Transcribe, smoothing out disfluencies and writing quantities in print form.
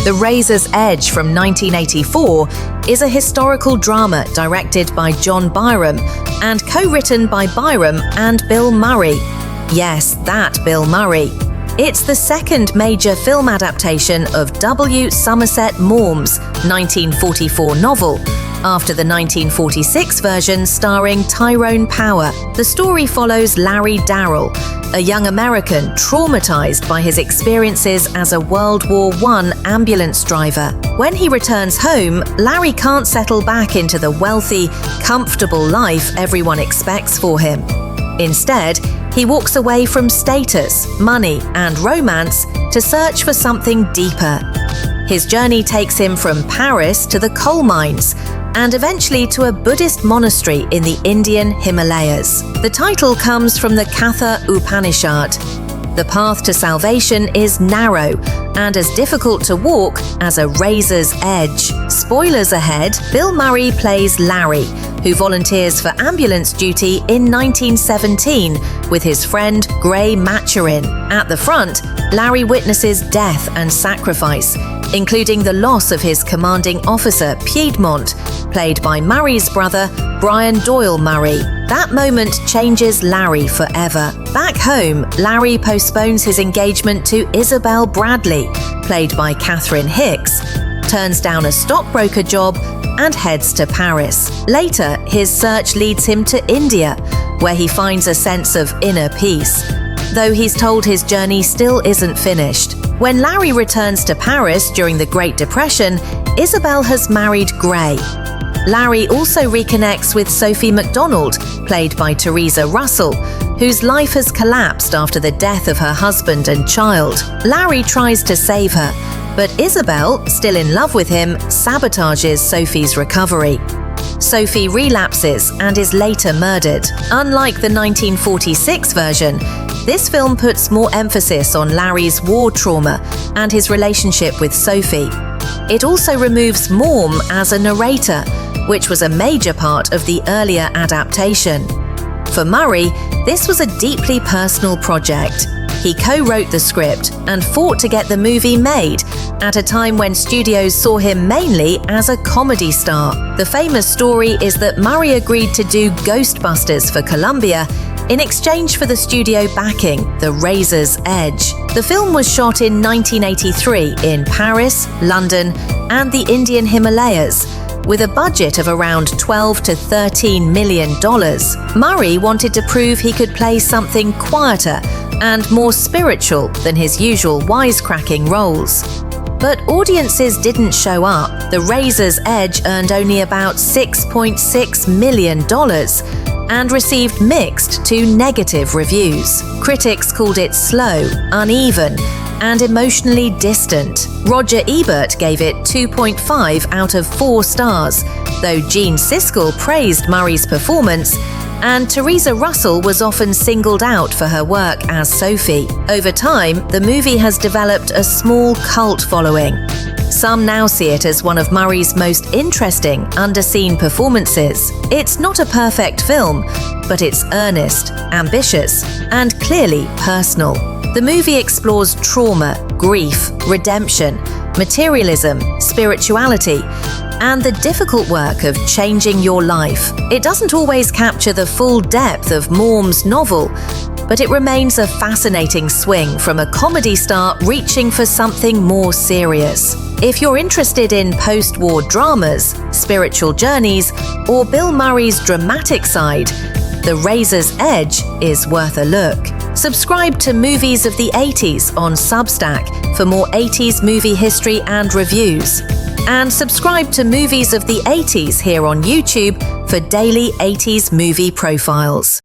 The Razor's Edge from 1984 is a historical drama directed by John Byram and co-written by Byram and Bill Murray. Yes, that Bill Murray. It's the second major film adaptation of W. Somerset Maugham's 1944 novel, after the 1946 version starring Tyrone Power. The story follows Larry Darrell, a young American traumatized by his experiences as a World War I ambulance driver. When he returns home, Larry can't settle back into the wealthy, comfortable life everyone expects for him. Instead, he walks away from status, money, and romance to search for something deeper. His journey takes him from Paris to the coal mines, and eventually to a Buddhist monastery in the Indian Himalayas. The title comes from the Katha Upanishad. The path to salvation is narrow and as difficult to walk as a razor's edge. Spoilers ahead, Bill Murray plays Larry, who volunteers for ambulance duty in 1917 with his friend Gray Maturin. At the front, Larry witnesses death and sacrifice, including the loss of his commanding officer, Piedmont, played by Murray's brother, Brian Doyle Murray. That moment changes Larry forever. Back home, Larry postpones his engagement to Isabel Bradley, played by Catherine Hicks, turns down a stockbroker job, and heads to Paris. Later, his search leads him to India, where he finds a sense of inner peace, though he's told his journey still isn't finished. When Larry returns to Paris during the Great Depression, Isabel has married Gray. Larry also reconnects with Sophie MacDonald, played by Theresa Russell, whose life has collapsed after the death of her husband and child. Larry tries to save her, but Isabel, still in love with him, sabotages Sophie's recovery. Sophie relapses and is later murdered. Unlike the 1946 version, this film puts more emphasis on Larry's war trauma and his relationship with Sophie. It also removes Maugham as a narrator, which was a major part of the earlier adaptation. For Murray, this was a deeply personal project. He co-wrote the script and fought to get the movie made at a time when studios saw him mainly as a comedy star. The famous story is that Murray agreed to do Ghostbusters for Columbia in exchange for the studio backing The Razor's Edge. The film was shot in 1983 in Paris, London, and the Indian Himalayas, with a budget of around $12 to $13 million. Murray wanted to prove he could play something quieter and more spiritual than his usual wisecracking roles. But audiences didn't show up. The Razor's Edge earned only about $6.6 million and received mixed to negative reviews. Critics called it slow, uneven, and emotionally distant. Roger Ebert gave it 2.5 out of 4 stars, though Gene Siskel praised Murray's performance, and Theresa Russell was often singled out for her work as Sophie. Over time, the movie has developed a small cult following. Some now see it as one of Murray's most interesting, underseen performances. It's not a perfect film, but it's earnest, ambitious, and clearly personal. The movie explores trauma, grief, redemption, materialism, spirituality, and the difficult work of changing your life. It doesn't always capture the full depth of Maugham's novel, but it remains a fascinating swing from a comedy star reaching for something more serious. If you're interested in post-war dramas, spiritual journeys, or Bill Murray's dramatic side, The Razor's Edge is worth a look. Subscribe to Movies of the 80s on Substack for more 80s movie history and reviews. And subscribe to Movies of the 80s here on YouTube for daily 80s movie profiles.